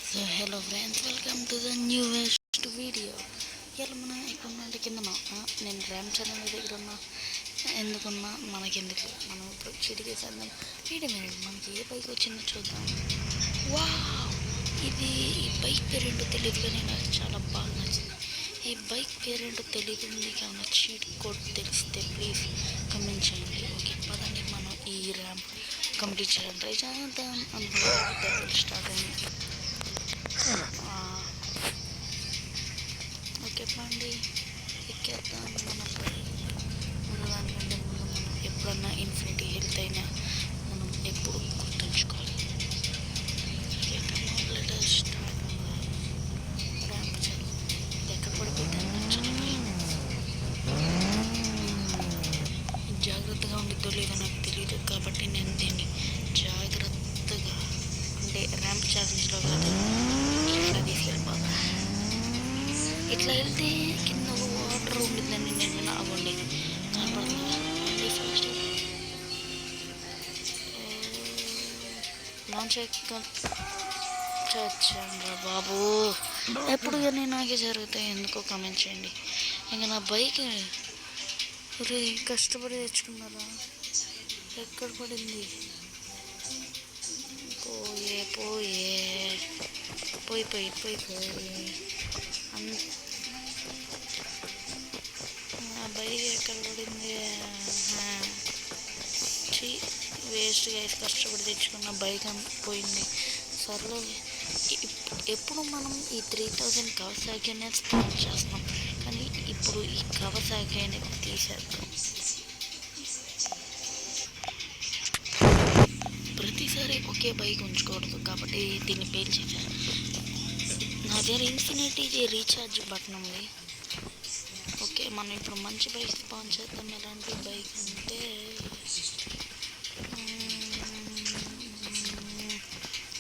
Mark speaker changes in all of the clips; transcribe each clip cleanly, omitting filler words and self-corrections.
Speaker 1: So hello friends, welcome to the newest video. ఇలా మనం ఎక్కడున్నా కింద నేను ర్యామ్ ఛానల్ దగ్గర ఉన్నా. ఎందుకున్నా మనకెందుకు, మనం ఇప్పుడు చిటికేసేద్దాం. వీడియో మనకి ఏ బైక్ వచ్చిందో చూద్దాం. వావ్, ఇది ఈ బైక్ పేరేంటో తెలియదు కానీ నాకు చాలా బాగా నచ్చింది. ఈ బైక్ పేరేంటో తెలియదు, మీకు ఏమైనా చీట్ కోడ్ తెలిస్తే ప్లీజ్ కమెంట్ చేయండి. ఓకే పదండి, మనం ఈ ర్యామ్ కంప్లీట్ చేయడం ట్రై చేద్దాం. అందులో స్టార్ట్ అయింది. ఓకే పండి, ఎక్కేద్దాం. మన దానికంటే ముందు మనం ఎప్పుడన్నా ఇన్ఫినిటీ హెల్త్ అయినా మనం ఎప్పుడు గుర్తుంచుకోవాలి. స్టార్ట్ ర్యాంప్ చాలు. ఇది ఎక్కడ పడిపోతాను చాలా భయం. జాగ్రత్తగా ఉండిద్దో లేదో నాకు తెలియదు, కాబట్టి నేను దీన్ని జాగ్రత్తగా అంటే ర్యాంప్ ఛాలెంజ్లో కాదు ఇట్లా తీసుకెళ్ళిపోతా. ఇట్లా వెళ్తే కింద వాటర్ ఉంటుందని నేను అవ్వండి కనపడుతుంది. ఫస్ట్ లాంచ్ చచ్చండి బాబు, ఎప్పుడు కానీ నాకే జరుగుతాయి ఎందుకో కమెంట్ చేయండి. ఇంకా నా బైక్ రే కష్టపడి తెచ్చుకున్నారా, ఎక్కడ పడింది? పోయే పోయే పోయి పోయి పోయి పోయి నా బైక్ ఎక్కడ పడింది? వేస్ట్గా కష్టపడి తెచ్చుకున్న బైక్ పోయింది. సర్లే, ఎప్పుడు మనం ఈ 3000 కవసాకి అనేది స్పాన్ చేస్తున్నాం, కానీ ఇప్పుడు ఈ కవసాకి అనేది తీసేద్దాం. ప్రతిసారి ఒకే బైక్ ఉంచుకోవద్దు, కాబట్టి దీన్ని పేల్ చేశాను. నా దగ్గర ఇన్ఫినిటీ రీఛార్జ్ బటన్ ఉంది. ఓకే మనం ఇప్పుడు మంచి బైక్ స్పాన్ చేద్దాం. ఎలాంటి బైక్ అంటే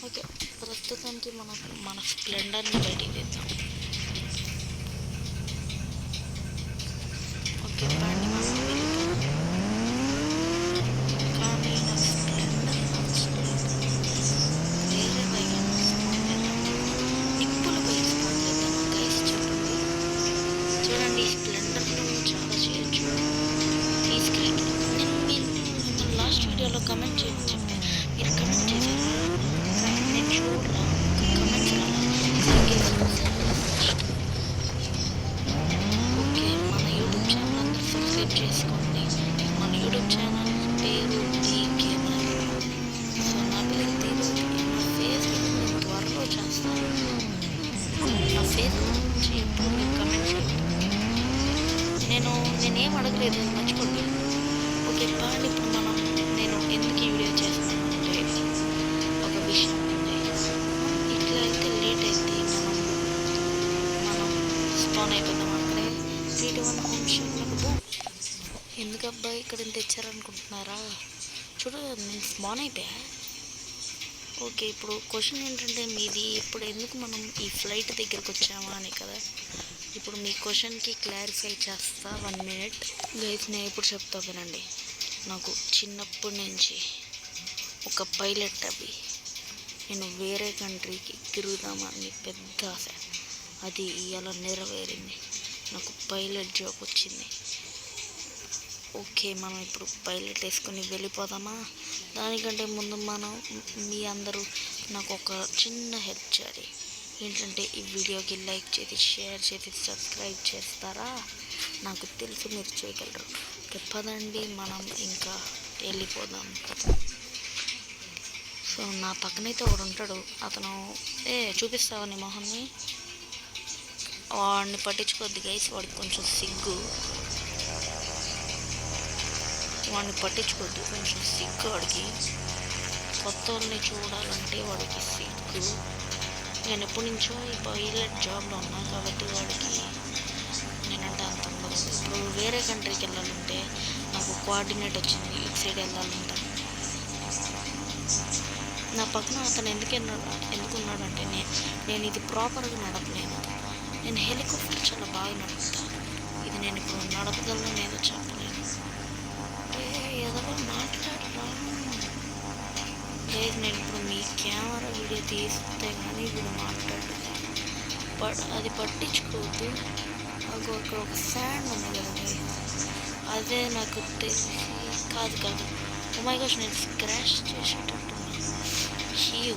Speaker 1: ఓకే ప్రస్తుతానికి మన స్ప్లెండర్ని బయటికి తెద్దాం. ఓకే బండి మనం కానీ నాకు స్ప్లెండర్ నచ్చలేదు. వేరే బైక్ స్పాన్ చేద్దాం. నిప్పుల బైక్ స్పాన్ చేద్దాం. గైస్ చెప్పండి, చూడండి స్ప్లెండర్లో చాలా చేయొచ్చు. తీసుకెళ్ళి నేను లాస్ట్ వీడియోలో కమెంట్ చేయమని చెప్పాను, మీరు కమెంట్ చేశారు. నేను చూడరా కమెంట్స్ ఓకే మన యూట్యూబ్ ఛానల్ అందరూ సబ్స్క్రైబ్ చేసుకోండి. మన యూట్యూబ్ ఛానల్ పేరు కెమెరా. సో నా పేరు తెలియదు. నా ఫేస్బుక్ నేను త్వరలో చేస్తాను. నా ఫేస్బుక్ నుంచి ఎప్పుడు మీరు కమెంట్ చేయండి. నేనేం అడగలేదు, మర్చిపోండి. ఓకే బాగా ఇప్పుడు నేను ఎందుకు ఈ వీడియో చేస్తాను అంటే ఒక విషయం ఉంది. ఇట్లా అయితే లేట్ అయితే మనం స్పాన్ అయిపోతాం. అంటే 3-1 హోమ్ షాప్లకు ఎందుకబ్బా ఇక్కడ తెచ్చారనుకుంటున్నారా? చూడు నేను స్పాన్ అయిపోయా. ఓకే ఇప్పుడు క్వశ్చన్ ఏంటంటే మీది ఇప్పుడు ఎందుకు మనం ఈ ఫ్లైట్ దగ్గరకు వచ్చామా అని కదా. ఇప్పుడు మీ క్వశ్చన్కి క్లారిఫై చేస్తా. 1 మినిట్ గైస్. నేను ఇప్పుడు చెప్తా వినండి. నాకు చిన్నప్పటి నుంచి ఒక పైలట్ అవి నేను వేరే కంట్రీకి తిరుగుదామని పెద్ద ఆశ. అది ఇలా నెరవేరింది. నాకు పైలట్ జాబ్ వచ్చింది. ఓకే మనం ఇప్పుడు పైలట్ వేసుకొని వెళ్ళిపోదామా? దానికంటే ముందు మీ అందరూ నాకు ఒక చిన్న హెల్ప్ చేయాలి. ఏంటంటే ఈ వీడియోకి లైక్ చేసి షేర్ చేసి సబ్స్క్రైబ్ చేస్తారా? నాకు తెలుసు మీరు చేయగలరు. పదండి మనం ఇంకా వెళ్ళిపోదాం. సో నా పక్కనైతే ఒకడు ఉంటాడు, అతను చూపిస్తావా నీ మొహాన్ని? వాడిని పట్టించుకోవద్దు గైస్, వాడికి కొంచెం సిగ్గు. వాడిని పట్టించుకోవద్దు, కొంచెం సిగ్గు వాడికి. కొత్త వాళ్ళని చూడాలంటే వాడికి సిగ్గు. నేను ఎప్పటి నుంచో ఈ పైలట్ జాబ్లో ఉన్నా కాబట్టి వాడికి నేనంటే అంత ఉండదు. ఇప్పుడు వేరే కంట్రీకి వెళ్ళాలంటే నాకు కోఆర్డినేట్ వచ్చింది, ఇటు సైడ్ వెళ్ళాలంటే. నా పక్కన అతను ఎందుకున్నాడంటే నేను ఇది ప్రాపర్గా నడపలేను. నేను హెలికాప్టర్ చాలా బాగా నడుపుతాను. ఇది నేను ఇప్పుడు నడపగలను నేను చెప్పలేను. ఏదో మాట్లాడరా గైస్ నేను ఇప్పుడు మీ కెమెరా వీడియో తీస్తే కానీ ఇప్పుడు మాట్లాడుతున్నాను, బట్ అది పట్టించుకోవద్దు. నాకు అక్కడ ఒక శాండ్ ఉంది కదా గైస్, అదే నాకు తెలిసి కాదు మై గోష్ నేను స్క్రాచ్ చేసేటట్టున్నాను. షియూ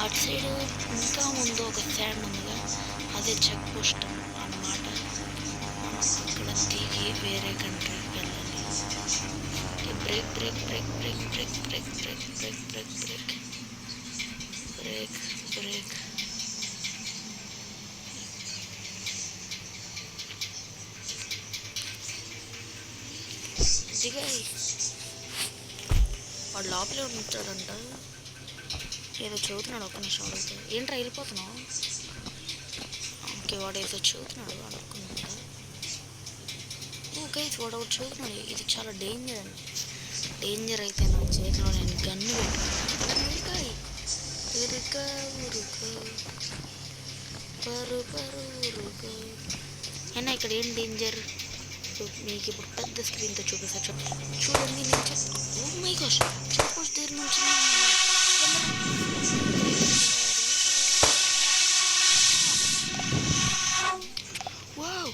Speaker 1: అటు సైడ్ ఇంకా ముందు ఒక శాండ్ ఉందిగా, అదే చెక్ పోస్ట్ అన్నమాట. మనం అక్కడ దిగి వేరే కంట్రీకి వెళ్ళాలి. Break break break break break break break break break break break break దిగాయి. వాడు లోపలే ఉంటాడంట, ఏదో చదువుతున్నాడు. ఒక్క నిమిషం అడుగుతాడు, ఏంట్రా వెళ్ళిపోతున్నావు? ఓకే వాడు ఏదో చదువుతున్నాడు అనుకున్నాడు. ఓకే వాడు ఒకటి చదువుతున్నాడు, ఇది చాలా డేంజర్ అండి. డేంజర్ అయితే నా చేతిలో నేను గన్ను పెట్టుకున్నాను. అయినా ఇక్కడ ఏం డేంజర్ మీకు ఇప్పుడు పెద్ద స్క్రీన్తో చూపిస్తా. చూడండి నేను చెప్తాను. ఓ మై గాష్ చెప్పొచ్చు దగ్గర నుంచి వావ్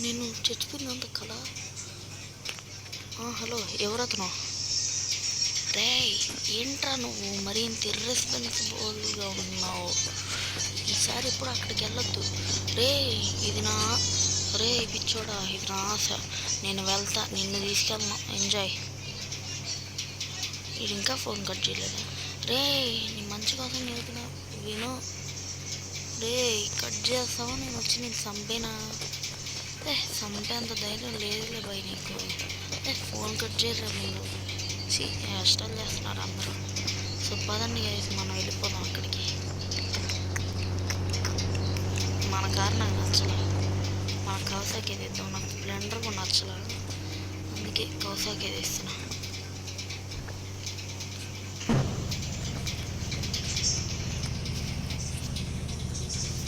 Speaker 1: నేను చచ్చిపోయినంత కళ. హలో ఎవరతను? రే ఏంట్రా నువ్వు మరీ ఇంత ఇర్రెస్పాన్సిబుల్గా ఉన్నావు? ఈసారి ఎప్పుడు అక్కడికి వెళ్ళొద్దు రే. రే పిచ్చోడా, ఇది నా ఆశ. నేను వెళ్తా, నిన్ను తీసుకెళ్ళను. ఎంజాయ్. ఇది ఇంకా ఫోన్ కట్ చేయలేదా? రే నీ మంచి కోసం నేర్పిన విను. రే కట్ చేస్తావా? నేను వచ్చి నేను చంపేనా? చంపేంత ధైర్యం లేదులే భయ్ నీకు. ఫోన్ కట్ చేయరా మీరు. ఇష్టాలు చేస్తున్నారు అందరూ. సో పదండి గైస్ మనం వెళ్ళిపోదాం అక్కడికి. మన కారు నాకు నచ్చలా, మన కౌసాకి ఏదిద్దాం. నాకు స్ప్లెండర్ కూడా నచ్చలా, అందుకే కౌసాకి ఏదిస్తున్నా.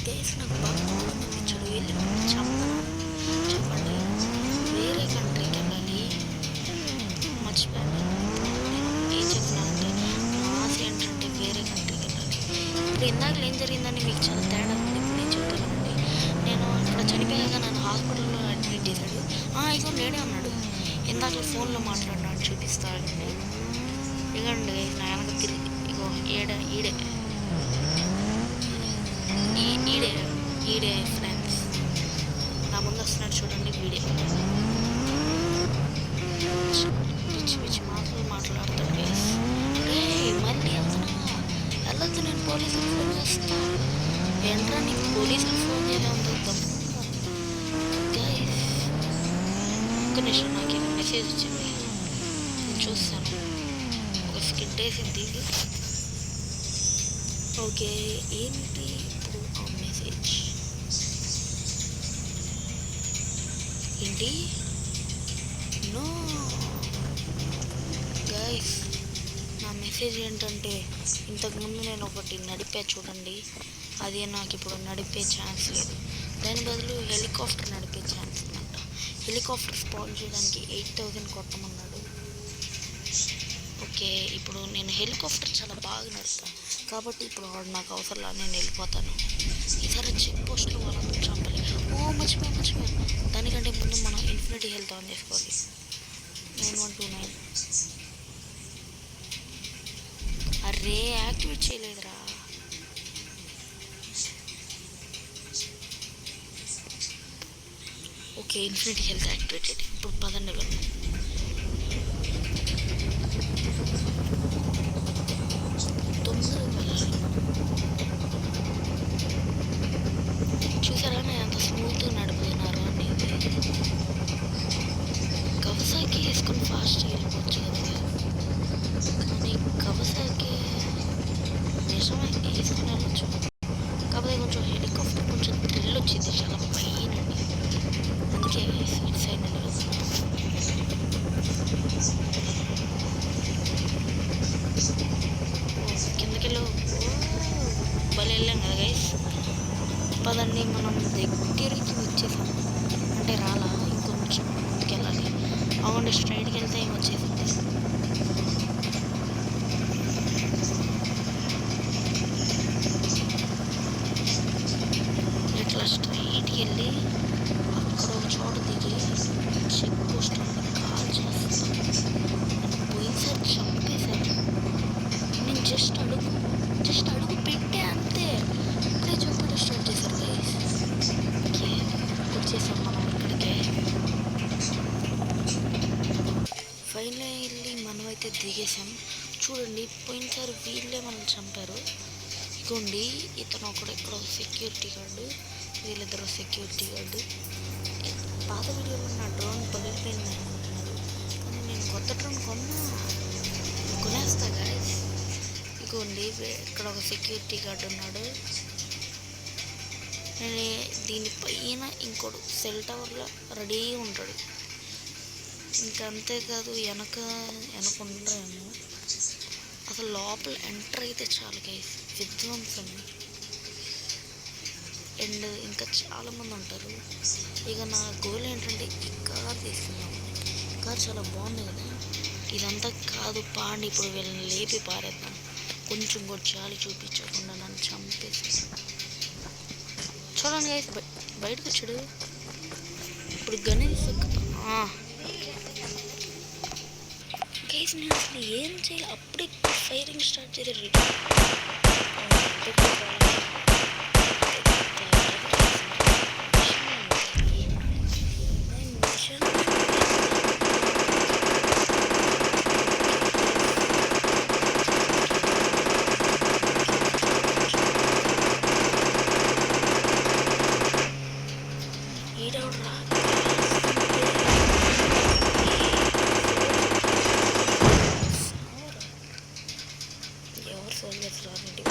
Speaker 1: గైస్ నాకు బాగా చూపించాడు, వెళ్ళి చెప్పండి వేరే కంట్రీకి వెళ్ళాలి. మర్చిపోయాను ఏం చెప్తున్నానంటే, నా ఆశ ఏంటంటే వేరే కంట్రీకి వెళ్ళాలి. ఇప్పుడు ఇందాక ఏం జరిగిందని మీకు చాలా తేడా ఉంది. ఇప్పుడు నేను చెప్తానండి, నేను అక్కడ చనిపోయాక నన్ను హాస్పిటల్లో అడ్మిట్ చేశాడు. ఇగో నేనే ఉన్నాడు, ఇందాక ఫోన్లో మాట్లాడినాడు చూపిస్తాడండి. ఇగండి నా వెనక తిరిగి ఇగో ఈడే ఫ్రెండ్స్ నా ముందు వస్తున్నాడు చూడండి. వీడే పిచ్చి పిచ్చి మాటలు మాట్లాడతాడు గైస్. మళ్ళీ వెళ్ళొద్దు, నేను పోలీసులకు ఫోన్ చేస్తా. ఏంట్రా నీకు పోలీసులకు ఫోన్ చేయడం గైస్? ఒక్క నిమిషం, నాకు ఇది మెసేజ్ వచ్చింది, నేను చూస్తాను. ఒక స్కిడ్ వేసింది. ఓకే ఏంటి ఇప్పుడు ఆ మెసేజ్? ఏంటి? నో గైస్, నా మెసేజ్ ఏంటంటే ఇంతకుముందు నేను ఒకటి నడిపా చూడండి, అది నాకు ఇప్పుడు నడిపే ఛాన్స్ లేదు. దాని బదులు హెలికాప్టర్ నడిపే ఛాన్స్ ఉందంట. హెలికాప్టర్ స్పాన్ చేయడానికి 8000 కొట్టమన్నాడు. ఓకే ఇప్పుడు నేను హెలికాప్టర్ చాలా బాగా నడుపుతాను కాబట్టి ఇప్పుడు వాడు నాకు అవసరం, నేను వెళ్ళిపోతాను. ఈసారి చెక్ పోస్ట్లో వాళ్ళందరూ చంపలే. మర్చిపోయా. దానికంటే ముందు మనం ఇన్ఫినిటీ హెల్త్ ఆన్ చేసుకోవాలి. 9129. అరే యాక్టివేట్ చేయలేదురా. Okay infinity health activated. ఇప్పుడు పదండి వెళ్దాం. చూసారా నేను అంత స్మూత్గా నడుపుతున్నారు అనేది. కవసాకి వేసుకొని ఫాస్ట్ వెళ్ళిపోవచ్చు కదా, కానీ కవసాకి నిజమే వేసుకొని వెళ్ళచ్చు. కాకపోతే కొంచెం హెలికాప్టర్ కొంచెం థ్రిల్ వచ్చింది, చాలా పైన అండి. అందుకే ఇటు సైడ్ నుండి వెళ్తున్నాను. కిందకెళ్ళు భలే వెళ్ళాం కదా గైస్. పదండి మనం దగ్గరికి వచ్చేసాం. అంటే రాలా, ఇంకొంచెం ముందుకు వెళ్ళాలి. అవునండి స్ట్రైట్కి వెళ్తే ఏం వచ్చేసింది. దిగేసాం. చూడండి పోయినసారి వీళ్ళే మనం చంపారు. ఇదిగోండి ఇతను ఒకడు ఇక్కడ సెక్యూరిటీ గార్డు, వీళ్ళిద్దరు సెక్యూరిటీ గార్డు. పాత వీడియోలో నా డ్రోన్ పగిలిపోయింది అనుకుంటున్నారు, కానీ నేను కొత్త డ్రోన్ కొనేస్తా గాయస్. ఇదిగోండి ఇక్కడ ఒక సెక్యూరిటీ గార్డు ఉన్నాడు. దీనిపైన ఇంకోడు సెల్ టవర్లో రెడీ ఉంటాడు. ఇంకా అంతేకాదు వెనక ఉండరేమో. అసలు లోపల ఎంటర్ అయితే చాలు గైస్, విధ్వంసం. అండ్ ఇంకా చాలామంది ఉంటారు. ఇక నా గోల్ ఏంటంటే ఈ కార్ తీసుకుందాం. కార్ చాలా బాగుంది కదా. ఇదంతా కాదు పాండి, ఇప్పుడు వీళ్ళని లేపి పారేద్దాం. కొంచెం కూడా చాలి చూపించకుండా నన్ను చంపేసి. చూడండి గైస్, బయటకు వచ్చాడు. ఇప్పుడు గణేష్ గైస్ నేను అసలు ఏం చేయాలి, అప్పుడే ఫైరింగ్ స్టార్ట్ చేసి ఎవరు సోల్జర్స్ రానండి.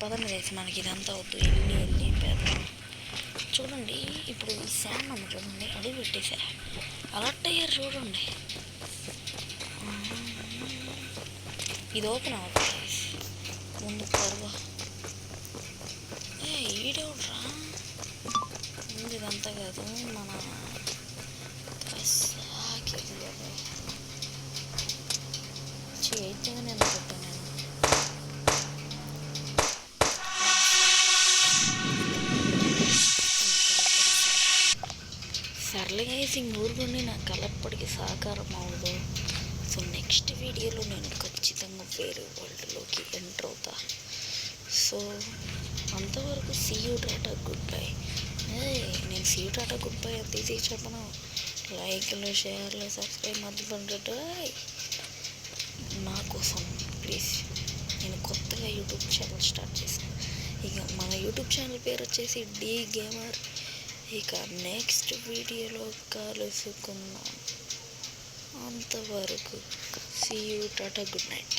Speaker 1: పదండి వేసి మనకి ఇదంతా వద్దు, వెళ్ళి పెద్దాం. చూడండి ఇప్పుడు ఈ శాండ్ అమ్మ చూడండి, అది పెట్టేసా అలర్ట్ అయ్యారు చూడండి. ఇది ఓపెన్ అవుతుంది ముందు త్వరగా. ఈడేవుడ్రా ముందు, ఇదంతా కాదు మన చేయగా నేను చెప్పాను. సర్లే గైస్, ఊరుకోండి, నా కలప్పటికి సహకారం అవ్వదు. సో నెక్స్ట్ వీడియోలో నేను ఖచ్చితంగా వేరే వరల్డ్లోకి ఎంటర్ అవుతా. సో అంతవరకు see you Tata goodbye. నేను see you Tata goodbye అని తీసి చెప్పను. లైక్లు, షేర్లు, సబ్స్క్రైబ్ మర్చిపోండి నా కోసం ప్లీజ్. నేను కొత్తగా యూట్యూబ్ ఛానల్ స్టార్ట్ చేశాను. ఇక మన యూట్యూబ్ ఛానల్ పేరు వచ్చేసి డి గేమర్. ఇక నెక్స్ట్ వీడియోలో కలుసుకుందాం. అంతవరకు see you Tata good night.